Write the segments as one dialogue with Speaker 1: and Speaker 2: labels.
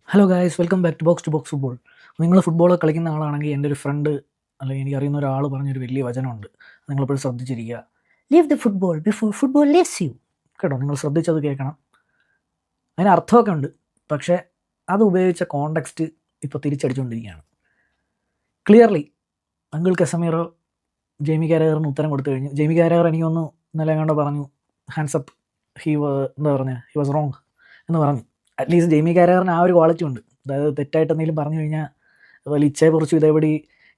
Speaker 1: Hello guys, welcome back to box football. നിങ്ങൾ football കളിക്കുന്ന ആളാണെങ്കിൽ എൻ്റെ ഒരു ഫ്രണ്ട് അല്ലെങ്കിൽ എനിക്ക് അറിയുന്ന ഒരാൾ പറഞ്ഞൊരു വലിയ വചനമുണ്ട്. നിങ്ങളെപ്പോഴും ശ്രദ്ധിച്ചിരിക്കുക. Leave the football before football leaves you. കേട്ടോ, നിങ്ങൾ ശ്രദ്ധിച്ചത് കേൾക്കണം. അതിന് അർത്ഥമൊക്കെ ഉണ്ട്, പക്ഷേ അത് ഉപയോഗിച്ച കോണ്ടെക്സ്റ്റ് ഇപ്പോൾ തിരിച്ചടിച്ചുകൊണ്ടിരിക്കുകയാണ്. ക്ലിയർലി അങ്കിൾ കസമീറോ ജെയ്മി കാരഗറിന് ഉത്തരം കൊടുത്തു കഴിഞ്ഞു. ജെയ്മി കാരഗർ എനിക്കൊന്ന് ഇന്നലെ എങ്ങാണ്ടോ പറഞ്ഞു ഹാൻഡ്സപ്പ്, ഹി വാസ് റോങ് എന്ന് പറഞ്ഞു. അറ്റ്ലീസ്റ്റ് ജെയ്മി കാരഗറിന് ആ ഒരു ക്വാളിറ്റി ഉണ്ട്. അതായത് തെറ്റായിട്ട് എന്തെങ്കിലും പറഞ്ഞു കഴിഞ്ഞാൽ അതുപോലെ ഇച്ചയെ കുറിച്ച് ഇതേപടി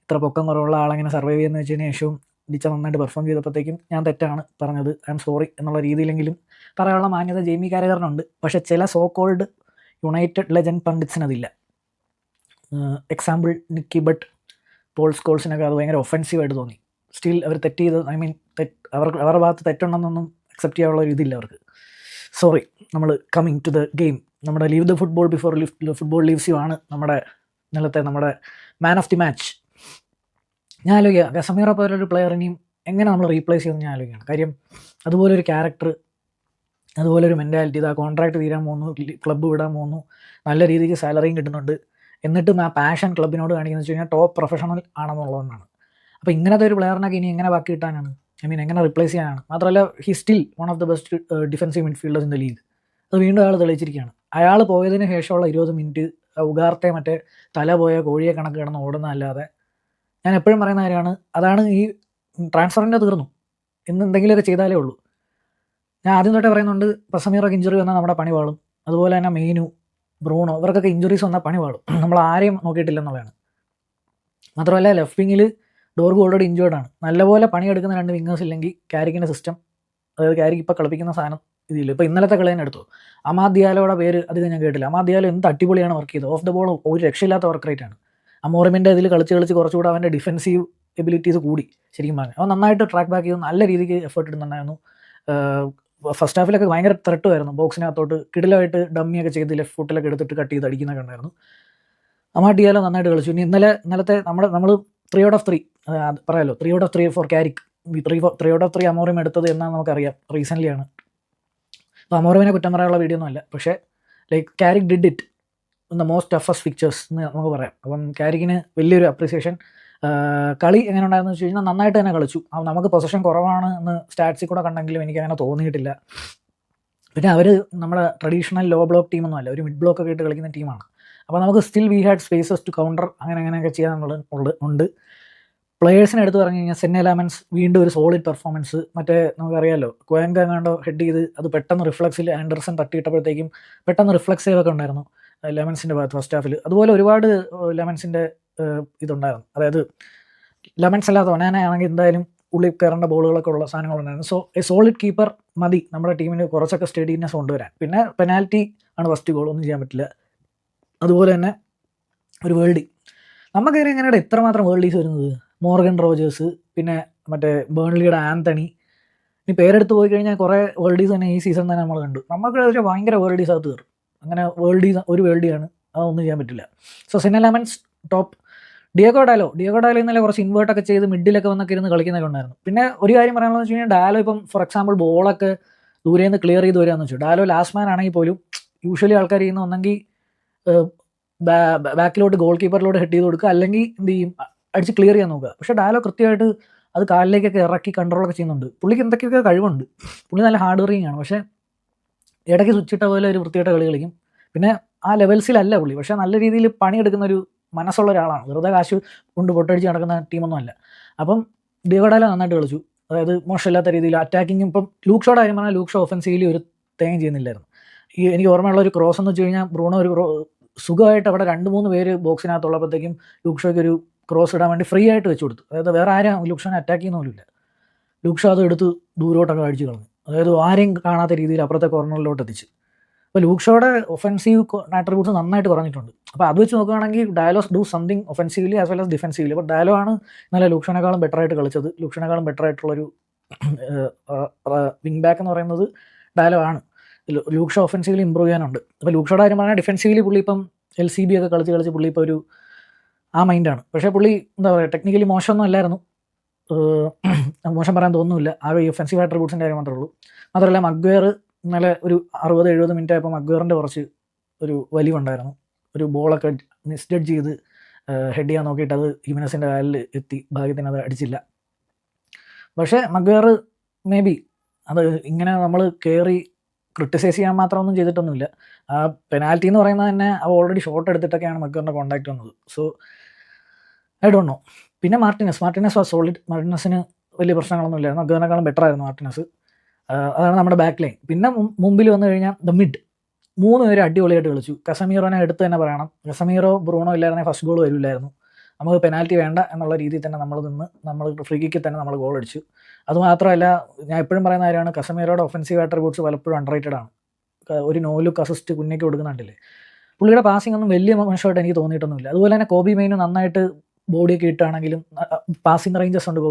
Speaker 1: ഇത്ര പൊക്കം കുറവുള്ള ആളെങ്ങനെ സർവൈവ് ചെയ്യുന്ന വെച്ചതിന് ശേഷവും ലിച്ച നന്നായിട്ട് പെർഫോം ചെയ്തപ്പോഴത്തേക്കും ഞാൻ തെറ്റാണ് പറഞ്ഞത്, ഐ എം സോറി എന്നുള്ള രീതിയിലെങ്കിലും പറയാനുള്ള മാന്യത ജെയ്മി കാരഗറിനുണ്ട്. പക്ഷേ ചില സോ കോൾഡ് യുണൈറ്റഡ് ലെജൻഡ് പണ്ഡിറ്റ്സിനതില്ല. എക്സാമ്പിൾ നിക്കി ബട്ട്, പോൾ സ്കോൾസിനൊക്കെ അത് ഭയങ്കര ഒഫൻസീവായിട്ട് തോന്നി. സ്റ്റിൽ അവർ തെറ്റ് ചെയ്ത്, അവരുടെ ഭാഗത്ത് തെറ്റുണ്ടെന്നൊന്നും അക്സെപ്റ്റ് ചെയ്യാനുള്ള ഒരു ഇതില്ല അവർക്ക്. സോറി. നമ്മൾ കമ്മിങ് ടു ദ ഗെയിം, നമ്മുടെ leave the football before football leaves you ആണ് നമ്മുടെ മാൻ ഓഫ് ദി മാച്ച്. ഞാൻ ആലോചിക്കുക, കസമീറ പോലൊരു പ്ലെയറിനെയും എങ്ങനെ നമ്മൾ റീപ്ലേസ് ചെയ്യുമെന്ന് ഞാൻ ആലോചിക്കുകയാണ്. കാര്യം അതുപോലൊരു ക്യാരക്ടർ, അതുപോലൊരു മെൻറ്റാലിറ്റി, ഇതാ കോൺട്രാക്ട് തീരാൻ പോകുന്നു, ക്ലബ്ബ് വിടാൻ പോകുന്നു, നല്ല രീതിക്ക് സാലറിയും കിട്ടുന്നുണ്ട്, എന്നിട്ടും ആ പാഷൻ ക്ലബിനോട് കാണിക്കുന്നത് വെച്ച് കഴിഞ്ഞാൽ ടോപ്പ് പ്രൊഫഷണൽ ആണെന്നുള്ളതാണ്. അപ്പോൾ ഇങ്ങനത്തെ ഒരു പ്ലെയറിനൊക്കെ ഇനി എങ്ങനെ ബാക്കി കിട്ടാനാണ്? എങ്ങനെ റിപ്ലേസ് ചെയ്യാനാണ്? മാത്രമല്ല, he still one of the best defensive midfielders in the league. അത് വീണ്ടും അയാൾ തെളിയിച്ചിരിക്കുകയാണ്. അയാൾ പോയതിന് ശേഷമുള്ള 20 മിനിറ്റ് ഉഗാർത്തെ മറ്റേ തല പോയ കോഴിയെ കണക്ക് കിടന്ന് ഓടുന്നതല്ലാതെ, ഞാൻ എപ്പോഴും പറയുന്ന കാര്യമാണ്, അതാണ് ഈ ട്രാൻസ്ഫറിൻ്റെ തീർന്നു, ഇന്ന് എന്തെങ്കിലുമൊക്കെ ചെയ്താലേ ഉള്ളൂ. ഞാൻ ആദ്യം തൊട്ടേ പറയുന്നുണ്ട്, കസമീറൊക്കെ ഇഞ്ചുറി വന്നാൽ നമ്മുടെ പണി വാളും. അതുപോലെ തന്നെ മെയിനു, ബ്രൂണോ, ഇവർക്കൊക്കെ ഇഞ്ചുറീസ് വന്നാൽ പണി വാളും. നമ്മൾ ആരെയും നോക്കിയിട്ടില്ലെന്നുള്ളതാണ്. മാത്രമല്ല, ലെഫ്റ്റ് വിങ്ങിൽ ഡോർഗ് ഓൾറെഡി ഇഞ്ചേർഡാണ്. നല്ലപോലെ പണിയെടുക്കുന്ന 2 വിങ്ങേഴ്സ് ഇല്ലെങ്കിൽ ക്യാരിക്കിൻ്റെ സിസ്റ്റം, അതായത് ക്യാരിക്ക് ഇപ്പോൾ കളിപ്പിക്കുന്ന സാധനം ഇതില്ല. ഇപ്പോൾ ഇന്നലത്തെ കളി തന്നെ എടുത്തു, അമാദ് ദിയാലോയുടെ പേര് അധികം ഞാൻ കേട്ടില്ല. അമാദ് ദിയാലോ എന്ത് അടിപൊളിയാണ് വർക്ക് ചെയ്തത്. ഓഫ് ദ ബോൾ ഒരു രക്ഷയില്ലാത്ത വർക്ക് റേറ്റ് ആണ്. അമോറിമിൻ്റെ ഇതിൽ കളിച്ച് കുറച്ചുകൂടെ അവൻ്റെ ഡിഫൻസീവ് എബിലിറ്റീസ് കൂടി. ശരിക്കും പറഞ്ഞാൽ അവൻ നന്നായിട്ട് ട്രാക്ക് ബാക്ക് ചെയ്ത് നല്ല രീതിക്ക് എഫേർട്ട് ഇടുന്നുണ്ടായിരുന്നു. ഫസ്റ്റ് ഹാഫിലൊക്കെ ഭയങ്കര ത്രെട്ടുമായിരുന്നു. ബോക്സിനകത്തോട്ട് കിടിലമായിട്ട് ഡമ്മിയൊക്കെ ചെയ്ത് ലെഫ്റ്റ് ഫുട്ടിലൊക്കെ എടുത്തിട്ട് കട്ട് ചെയ്ത് അടിക്കുന്നൊക്കെ ഉണ്ടായിരുന്നു. അമാദ് ദിയാലോ നന്നായിട്ട് കളിച്ചു. ഇനി ഇന്നലത്തെ നമ്മൾ 3 out of 3 പറയാമല്ലോ, 3 out of 3 ഫോർ ക്യാരിക്ക്. 3 out of 3 അമോറിം എടുത്തത് എന്നാണ് നമുക്കറിയാം, റീസെൻ്റ്ലി ആണ്. അപ്പോൾ അമോറിമിനെ കുറ്റം പറയാനുള്ള വീഡിയോ ഒന്നും അല്ല, പക്ഷേ like Carrick did it in the most toughest fixtures എന്ന് നമുക്ക് പറയാം. അപ്പം ക്യാരിക്കിന് വലിയൊരു അപ്രിസിയേഷൻ. കളി എങ്ങനെ ഉണ്ടായെന്ന് വെച്ച് കഴിഞ്ഞാൽ നന്നായിട്ട് തന്നെ കളിച്ചു. നമുക്ക് പൊസിഷൻ കുറവാണ് എന്ന് സ്റ്റാറ്റ്സിൽ കൂടെ കണ്ടെങ്കിലും എനിക്കങ്ങനെ തോന്നിയിട്ടില്ല. പിന്നെ അവർ നമ്മുടെ ട്രഡീഷണൽ ലോ ബ്ലോക്ക് ടീമൊന്നും അല്ല, ഒരു മിഡ് ബ്ലോക്ക് ഒക്കെ ഇട്ട് കളിക്കുന്ന ടീമാണ്. അപ്പോൾ നമുക്ക് still we had spaces to counter, അങ്ങനെയൊക്കെ ചെയ്യാനുണ്ട്. പ്ലെയേഴ്സിനെ എടുത്ത് പറഞ്ഞു കഴിഞ്ഞാൽ സെന്നെ ലാമൻസ് വീണ്ടും ഒരു സോളിഡ് പെർഫോമൻസ്. മറ്റേ നമുക്കറിയാമല്ലോ, ക്വാൻക എങ്ങാണ്ടോ ഹെഡ് ചെയ്ത് അത് പെട്ടെന്ന് റിഫ്ലക്സിൽ ആൻഡർസൺ തട്ടിയിട്ടപ്പോഴത്തേക്കും പെട്ടെന്ന് റിഫ്ലക്സ് സേവൊക്കെ ഉണ്ടായിരുന്നു ലെമൻസിൻ്റെ ഭാഗത്ത് ഫസ്റ്റ് ഹാഫിൽ. അതുപോലെ ഒരുപാട് ലെമൻസിൻ്റെ ഇതുണ്ടായിരുന്നു. അതായത് ലെമൻസ് അല്ലാതെ ഒനാന ആണെങ്കിൽ എന്തായാലും ഉള്ളിൽ കയറേണ്ട ബോളുകളൊക്കെ ഉള്ള സാധനങ്ങളുണ്ടായിരുന്നു. സോ എ സോളിഡ് കീപ്പർ മതി നമ്മുടെ ടീമിന് കുറച്ചൊക്കെ സ്റ്റഡിനെസ് കൊണ്ടുവരാൻ. പിന്നെ പെനാൽറ്റി ആണ് ഫസ്റ്റ് ഗോൾ, ഒന്നും ചെയ്യാൻ പറ്റില്ല. അതുപോലെ തന്നെ ഒരു വേൾഡി, നമുക്കറിയാം എങ്ങനെയാണ് ഇത്രമാത്രം വേൾഡീസ് വരുന്നത്. മോർഗൻ റോജേഴ്സ്, പിന്നെ മറ്റേ ബേൺലിയുടെ ആന്തണി, ഇനി പേരെടുത്ത് പോയി കഴിഞ്ഞാൽ കുറേ വേൾഡീസ് തന്നെ ഈ സീസൺ തന്നെ നമ്മൾ കണ്ടു. നമുക്ക് ഭയങ്കര വേൾഡീസ് അകത്ത് കയറും. അങ്ങനെ ഒരു വേൾഡിയാണ്, അതൊന്നും ചെയ്യാൻ പറ്റില്ല. So Senne Lammens top. Diogo Dalot ഇന്നലെ കുറച്ച് ഇൻവേർട്ടൊക്കെ ചെയ്ത് മിഡിലൊക്കെ വന്നൊക്കെ ഇരുന്ന് കളിക്കുന്നൊക്കെ ഉണ്ടായിരുന്നു. പിന്നെ ഒരു കാര്യം പറയാനുള്ളത് വെച്ച് കഴിഞ്ഞാൽ, ഡാലോ ഇപ്പം ഫോർ എക്സാമ്പിൾ ബോളൊക്കെ ദൂരേന്ന് ക്ലിയർ ചെയ്ത് വരികയെന്ന് വെച്ചു. ഡാലോ ലാസ്റ്റ് മാൻ ആണെങ്കിൽ പോലും യൂഷ്വലി ആൾക്കാർ ചെയ്യുന്ന ഒന്നെങ്കിൽ ബാക്കിലോട്ട് ഗോൾ കീപ്പറിലോട്ട് ഹെഡ് ചെയ്ത് കൊടുക്കുക, അല്ലെങ്കിൽ എന്ത് ചെയ്യും, അടിച്ച് ക്ലിയർ ചെയ്യാൻ നോക്കുക. പക്ഷേ ഡാലോ കൃത്യമായിട്ട് അത് കാലിലേക്കൊക്കെ ഇറക്കി കൺട്രോളൊക്കെ ചെയ്യുന്നുണ്ട്. പുള്ളിക്ക് എന്തൊക്കെയൊക്കെ കഴിവുണ്ട്. പുള്ളി നല്ല ഹാർഡ് വർക്കിംഗ് ആണ്. പക്ഷേ ഇടയ്ക്ക് സ്വിച്ചിട്ട പോലെ ഒരു വൃത്തിയായിട്ട് കളി കളിക്കും. പിന്നെ ആ ലെവൽസിലല്ല പുള്ളി, പക്ഷേ നല്ല രീതിയിൽ പണിയെടുക്കുന്ന ഒരു മനസ്സുള്ള ഒരാളാണ്. വെറുതെ കാശ് കൊണ്ട് പൊട്ടടിച്ച് നടക്കുന്ന ടീമൊന്നും അല്ല. അപ്പം ഡിയോഗോ ഡാലോ നന്നായിട്ട് കളിച്ചു. അതായത് മോശമില്ലാത്ത രീതിയിൽ അറ്റാക്കിങ്ങും. ഇപ്പം ലൂക്ക് ഷോയുടെ കാര്യം പറഞ്ഞാൽ ലൂക്ക് ഷോ ഒഫൻസീവ്ലി ഒരു തേങ്ങയും ചെയ്യുന്നില്ലായിരുന്നു. എനിക്ക് ഓർമ്മയുള്ള ഒരു ക്രോസ് എന്ന് വെച്ച് കഴിഞ്ഞാൽ, ബ്രൂണോ ഒരു സുഖമായിട്ട് അവിടെ 2-3 പേര് ബോക്സിനകത്തുള്ളപ്പോഴത്തേക്കും ലൂക്ക് ഷോയ്ക്ക് ഒരു ക്രോസ് ഇടാൻ വേണ്ടി ഫ്രീ ആയിട്ട് വെച്ച് കൊടുത്തു. അതായത് വേറെ ആരും ലൂക്ക് ഷോനെ അറ്റാക്ക് ചെയ്യുന്ന പോലുമില്ല. ലൂക്ക് ഷോ അത് എടുത്ത് ദൂരോട്ടൊക്കെ അടിച്ച് കളഞ്ഞു. അതായത് ആരെയും കാണാത്ത രീതിയിൽ അപ്പുറത്തെ കോർണറിലോട്ട് എത്തിച്ച്. അപ്പോൾ ലൂക്ക് ഷോയുടെ ഒഫൻസീവ് ആട്രിബ്യൂട്ട്സ് നന്നായിട്ട് കുറഞ്ഞിട്ടുണ്ട്. അപ്പോൾ അത് വെച്ച് നോക്കുകയാണെങ്കിൽ Dalot's do something offensively as well as defensively. അപ്പോൾ ഡാലോ ആണ് ഇന്നലെ ലൂക്ക് ഷോനേക്കാളും ബെറ്റർ ആയിട്ട് കളിച്ചത്. ലൂക്ക് ഷോനേക്കാളും ബെറ്റർ ആയിട്ടുള്ളൊരു വിങ് ബാക്ക് എന്ന് പറയുന്നത് ഡാലോ ആണ്. ലൂക്ക് ഷോ ഒഫൻസീവ്ലി ഇമ്പ്രൂവ് ചെയ്യാനുണ്ട്. അപ്പോൾ ലൂക്ക് ഷോയുടെ കാര്യം പറഞ്ഞാൽ ഡിഫൻസീവ്ലി പുള്ളി ഇപ്പം LCB ഒക്കെ കളിച്ച് പുള്ളി ഇപ്പോൾ ഒരു ആ മൈൻഡാണ്. പക്ഷേ പുള്ളി എന്താ പറയുക, ടെക്നിക്കലി മോശമൊന്നും അല്ലായിരുന്നു. മോശം പറയാൻ തോന്നുന്നില്ല. ആ ഈ ഒഫൻസീവ് ആട്രിബ്യൂട്ട്സിൻ്റെ കാര്യം മാത്രമേ ഉള്ളൂ. മാത്രമല്ല, മഗ്വയർ ഇന്നലെ ഒരു 60-70 മിനിറ്റ് ആയപ്പോൾ മഗ്വയറിൻ്റെ കുറച്ച് ഒരു വലിവുണ്ടായിരുന്നു. ഒരു ബോളൊക്കെ മിസ്ജഡ്ജ് ചെയ്ത് ഹെഡ് ചെയ്യാൻ നോക്കിയിട്ട് അത് ഹിമെനസിൻ്റെ കാലിൽ എത്തി, ഭാഗ്യത്തിന് അത് അടിച്ചില്ല. പക്ഷേ മഗ്വയർ മേ ബി അത് ഇങ്ങനെ നമ്മൾ കയറി ക്രിട്ടിസൈസ് ചെയ്യാൻ മാത്രമൊന്നും ചെയ്തിട്ടൊന്നുമില്ല. ആ പെനാൽറ്റി എന്ന് പറയുന്നത് തന്നെ അവ ഓൾറെഡി ഷോട്ട് എടുത്തിട്ടൊക്കെയാണ് മഗ്വയറിൻ്റെ കോൺടാക്റ്റ് വന്നത്. So I don't know. പിന്നെ മാർട്ടിനസ് വാസ് സോളിഡ്. മാർട്ടിനസിന് വലിയ പ്രശ്നങ്ങളൊന്നും ഇല്ലായിരുന്നു. മഗ്വയറിനെക്കാളും ബെറ്റർ ആയിരുന്നു മാർട്ടിനസ്. അതാണ് നമ്മുടെ ബാക്ക് ലൈൻ. പിന്നെ മുമ്പിൽ വന്നു കഴിഞ്ഞാൽ ദ മിഡ് 3 പേര് അടിപൊളിയായിട്ട് കളിച്ചു. കസമീറോനെ എടുത്ത് തന്നെ പറയണം. കസമീറോ ബ്രൂണോ ഇല്ലായിരുന്നെങ്കിൽ ഫസ്റ്റ് ഗോൾ വരില്ലായിരുന്നു. നമുക്ക് പെനാൽറ്റി വേണ്ട എന്നുള്ള രീതിയിൽ തന്നെ നമ്മൾ ഫ്രീ കിക്കിൽ തന്നെ നമ്മൾ ഗോൾ അടിച്ചു. അതുമാത്രമല്ല, ഞാൻ എപ്പോഴും പറയുന്ന കാര്യമാണ്, കസമീറോയുടെ ഒഫൻസീവ് ആട്രിബ്യൂട്ട്സ് പലപ്പോഴും അണ്ടർറേറ്റഡ് ആണ്. ഒരു നോ ലുക്ക് അസിസ്റ്റ് കുഞ്ഞയ്ക്ക് കൊടുക്കുന്നുണ്ടല്ലേ. പുള്ളിയുടെ പാസിംഗ് ഒന്നും വലിയ മോശമായിട്ട് എനിക്ക് തോന്നിയിട്ടൊന്നുമില്ല. അതുപോലെ തന്നെ കോബി മൈനു നന്നായിട്ട് ബോഡിയൊക്കെ ഇട്ടാണെങ്കിലും പാസിംഗ് റേഞ്ചസ് ഉണ്ട്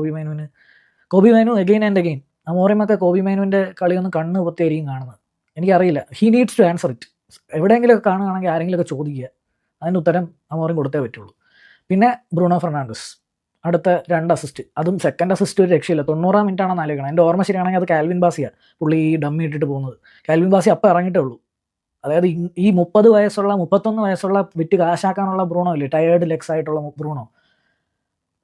Speaker 1: Kobbie Mainoo again and again. അമോറിമൊക്കെ കോബി മൈനുവിൻ്റെ കളിയൊന്നും കണ്ണ് പൊത്തിയായിരിക്കും കാണുന്നത്. എനിക്കറിയില്ല, he needs to answer it. എവിടെയെങ്കിലുമൊക്കെ കാണുകയാണെങ്കിൽ ആരെങ്കിലുമൊക്കെ ചോദിക്കുക, അതിന് ഉത്തരം അമോറിം കൊടുത്തേ പറ്റുള്ളൂ. പിന്നെ ബ്രൂണോ ഫെർണാണ്ടസ് അടുത്ത 2 അസിസ്റ്റ്, അതും സെക്കൻഡ് അസിസ്റ്റ് ഒരു രക്ഷയില്ല. 90-ാം മിനിറ്റാണെന്ന് ആലോചിക്കണം. എൻ്റെ ഓർമ്മ ശരിയാണെങ്കിൽ അത് കാൽവിൻ ബാസിയാണ് പുള്ളി ഈ ഡമ്മി ഇട്ടിട്ട് പോകുന്നത്. കാൽവിൻ ബാസി അപ്പം ഇറങ്ങിയിട്ടേ ഉള്ളൂ. അതായത് ഈ 30 വയസ്സുള്ള 31 വയസ്സുള്ള വിറ്റ് കാശാക്കാനുള്ള ബ്രൂണോ ഇല്ലേ, ടയേർഡ് ലെഗ്സ് ആയിട്ടുള്ള ബ്രൂണോ,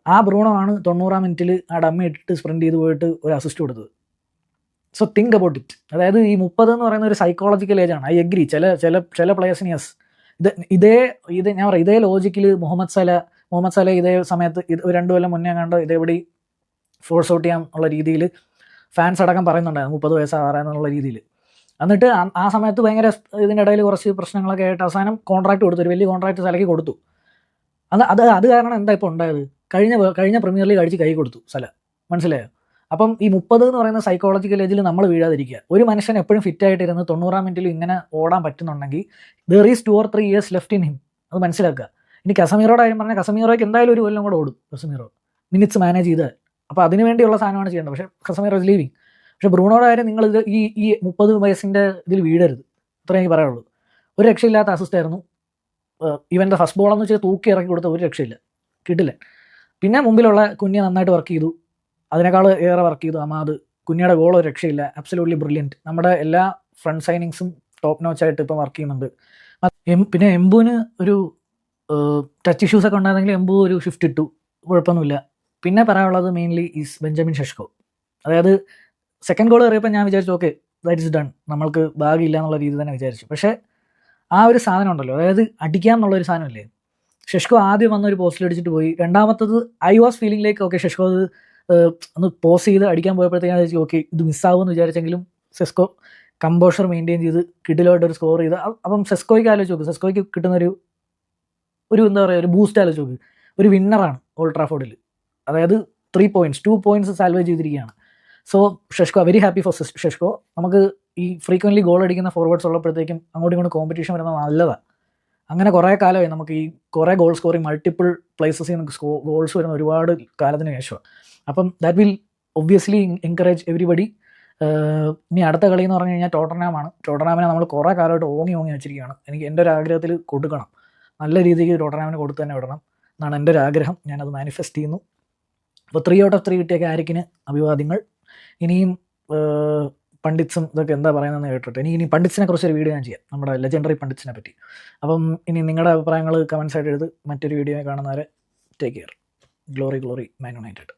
Speaker 1: ആ ബ്രൂണോ ആണ് 90-ാം മിനിറ്റിൽ ആ ഡമ്മി ഇട്ടിട്ട് സ്പ്രിൻറ്റ് ചെയ്ത് പോയിട്ട് ഒരു അസിസ്റ്റ് കൊടുത്തത്. So think about it. അതായത് ഈ 30 എന്ന് പറയുന്ന ഒരു സൈക്കോളജിക്കൽ ഏജാണ്. I agree. ചില പ്ലേയേഴ്സിന് യെസ്, ഇതേ ഞാൻ പറയാം, ഇതേ ലോജിക്കിൽ മുഹമ്മദ് സല ഇതേ സമയത്ത് 2 കൊല്ലം മുന്നേ കണ്ട് ഇതേപടി ഫോഴ്സ് ഔട്ട് ചെയ്യാൻ ഉള്ള രീതിയിൽ ഫാൻസ് അടക്കം പറയുന്നുണ്ടായിരുന്നു 30 വയസ്സാകാരെന്നുള്ള രീതിയിൽ. എന്നിട്ട് ആ സമയത്ത് ഭയങ്കര ഇതിൻ്റെ ഇടയിൽ കുറച്ച് പ്രശ്നങ്ങളൊക്കെ ആയിട്ട് അവസാനം കോൺട്രാക്ട് കൊടുത്തു, ഒരു വലിയ കോൺട്രാക്ട് സലയ്ക്ക് കൊടുത്തു. അത് കാരണം എന്താ ഇപ്പോൾ ഉണ്ടായത്, കഴിഞ്ഞ പ്രീമിയർ ലീഗ് അടിച്ച് കൈ കൊടുത്തു സല, മനസ്സിലായോ? അപ്പം ഈ 30 എന്ന് പറയുന്ന സൈക്കോളജിക്കൽ ഏജിൽ നമ്മൾ വീഴാതിരിക്കുക. ഒരു മനുഷ്യൻ എപ്പോഴും ഫിറ്റായിട്ടിരുന്ന് 90-ാം മിനിറ്റിൽ ഇങ്ങനെ ഓടാൻ പറ്റുന്നുണ്ടെങ്കിൽ there is 2 or 3 years left in him. അത് മനസ്സിലാക്കുക. ഇനി കസമീറോയുടെ കാര്യം പറഞ്ഞാൽ കസമീറോയ്ക്ക് എന്തായാലും 1 കൊല്ലം കൂടെ ഓടും. കസമീറോ മിനിറ്റ്സ് മാനേജ് ചെയ്താൽ, അപ്പോൾ അതിന് വേണ്ടിയുള്ള സാധനമാണ് ചെയ്യേണ്ടത്. പക്ഷേ കസമീറോ ഇസ് ലീവിങ്. പക്ഷേ ബ്രൂണോയുടെ കാര്യം നിങ്ങൾ ഈ 30 വയസ്സിൻ്റെ ഇതിൽ വീഴരുത്, അത്രേ എനിക്ക് പറയുള്ളൂ. ഒരു രക്ഷയില്ലാത്ത അസിസ്റ്റ് ആയിരുന്നു. ഇവൻ്റെ ഫസ്റ്റ് ബോളെന്ന് വെച്ചാൽ തൂക്കി ഇറക്കി കൊടുത്ത ഒരു രക്ഷയില്ല, കിട്ടില്ല. പിന്നെ മുമ്പിലുള്ള കുഞ്ഞ് നന്നായിട്ട് വർക്ക് ചെയ്തു, അതിനേക്കാൾ ഏറെ വർക്ക് ചെയ്തു അമാദ്. കുഞ്ഞിയുടെ ഗോൾ ഒരു രക്ഷയില്ല, അബ്സല്യൂട്ട്ലി ബ്രില്യൻറ്റ്. നമ്മുടെ എല്ലാ ഫ്രണ്ട് സൈനിങ്സും ടോപ്പ് നോച്ചായിട്ട് ഇപ്പം വർക്ക് ചെയ്യുന്നുണ്ട്. പിന്നെ എംബുവിന് ഒരു ടച്ച് ഇഷ്യൂസൊക്കെ ഉണ്ടായിരുന്നെങ്കിൽ എംബു ഒരു ഷിഫ്റ്റ് ഇട്ടു, കുഴപ്പമൊന്നുമില്ല. പിന്നെ പറയാനുള്ളത് മെയിൻലി ഈസ് ബെഞ്ചമിൻ ഷെഷ്കോ. അതായത് സെക്കൻഡ് ഗോൾ കയറിയപ്പോൾ ഞാൻ വിചാരിച്ചു ഓക്കെ ദാറ്റ് ഇസ് ഡൺ, നമ്മൾക്ക് ഭാഗ്യമില്ല എന്നുള്ള രീതി തന്നെ വിചാരിച്ചു. പക്ഷേ ആ ഒരു സാധനം ഉണ്ടല്ലോ, അതായത് അടിക്കാം എന്നുള്ളൊരു സാധനമല്ലേ, ഷെഷ്കോ ആദ്യം വന്നൊരു പോസ്റ്റിൽ അടിച്ചിട്ട് പോയി. രണ്ടാമത്തത് I was feeling like okay ഷെഷ്കോ അത് ഒന്ന് പോസ് ചെയ്ത് അടിക്കാൻ പോയപ്പോഴത്തേക്കും വിചാരിച്ചു ഓക്കെ ഇത് മിസ്സാവുമെന്ന് വിചാരിച്ചെങ്കിലും സെസ്കോ കമ്പോഷർ മെയിൻറ്റെയിൻ ചെയ്ത് കിഡിലോട്ടൊരു സ്കോർ ചെയ്ത്. അപ്പം സെസ്കോയ്ക്ക് ആലോചിച്ച് നോക്ക്, സെസ്കോയ്ക്ക് കിട്ടുന്നൊരു എന്താ പറയുക, ഒരു ബൂസ്റ്റ് ആലോചിച്ച് നോക്ക്. ഒരു വിന്നറാണ് ഓൾഡ് ട്രാഫോർഡിൽ, അതായത് 2 പോയിന്റ്സ് സാൽവേജ് ചെയ്തിരിക്കുകയാണ്. So ഷെഷ്കോ, very happy for ഷെഷ്കോ. നമുക്ക് ഈ ഫ്രീക്വൻ്റ്ലി ഗോൾ അടിക്കുന്ന ഫോർവേഡ്സ് ഉള്ളപ്പോഴത്തേക്കും അങ്ങോട്ടും ഇങ്ങോട്ടും കോമ്പറ്റീഷൻ വരുന്നത് നല്ലതാണ്. അങ്ങനെ കുറേ കാലമായി നമുക്ക് ഈ കുറേ ഗോൾ സ്കോറിങ് മൾട്ടിപ്പിൾ പ്ലേസസിൽ നമുക്ക് ഗോൾസ് വരുന്ന ഒരുപാട് കാലത്തിന് ശേഷമാണ്. അപ്പം that will obviously encourage everybody. ഇനി അടുത്ത കളി എന്ന് പറഞ്ഞു കഴിഞ്ഞാൽ ടോട്ടൻഹാമാണ്. ടോട്ടൻഹാമിനെ നമ്മൾ കുറേ കാലമായിട്ട് ഓങ്ങി വെച്ചിരിക്കുകയാണ്. എൻ്റെ ഒരു ആഗ്രഹത്തിൽ കൊടുക്കണം, നല്ല രീതിക്ക് ടോട്ടൻഹാമിന് കൊടുത്ത് തന്നെ വിടണം എന്നാണ് എൻ്റെ ഒരു ആഗ്രഹം. ഞാനത് മാനിഫെസ്റ്റ് ചെയ്യുന്നു. അപ്പോൾ 3 out of 3 കിട്ടിയ ക്യാരിക്കിന് അഭിവാദ്യങ്ങൾ. ഇനിയും പണ്ഡിറ്റ്സും ഇതൊക്കെ എന്താ പറയുന്നതെന്ന് കേട്ടിട്ട് ഇനി പണ്ഡിറ്റ്സിനെ കുറിച്ചൊരു വീഡിയോ ഞാൻ ചെയ്യാം, നമ്മുടെ ലെജൻഡറി പണ്ഡിറ്റ്സിനെ പറ്റി. അപ്പം ഇനി നിങ്ങളുടെ അഭിപ്രായങ്ങൾ കമൻസ് ആയിട്ട് എഴുതി. മറ്റൊരു വീഡിയോ കാണുന്നവരെ take care. Glory Man United.